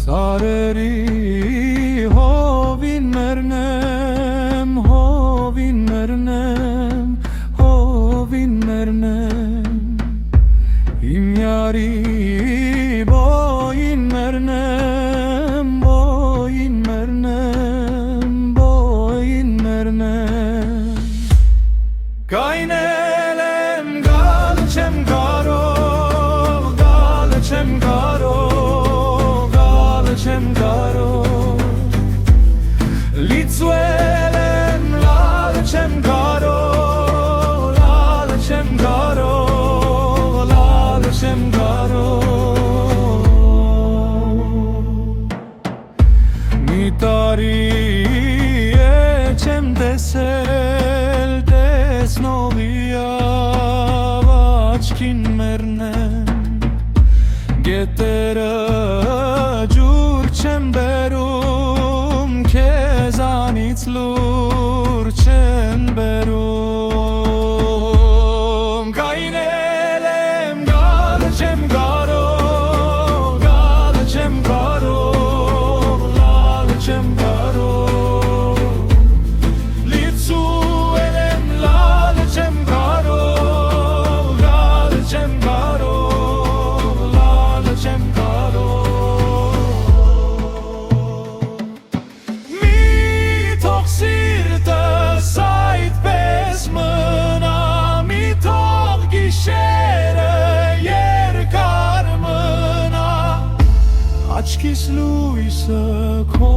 Sareri hovin mernem, hovin mernem, hovin mernem. Im yari boyin mernem, boyin mernem, boyin mernem. Kaynelem galchem garo, galchem garo. Galchem garo, litzuelem lalchem garo, lalchem garo, lalchem garo. Mitari echem desel desnovia vachkin mernem getera չեմ բերում քեզանից լուր չեմ բերում գայնել եմ գալ չեմ գարո գալ չեմ գարո լալ չեմ գարո լիցուել եմ լալ չեմ գարո լալ չեմ գարո լալ չեմ գարո Աչքիս լույսը քո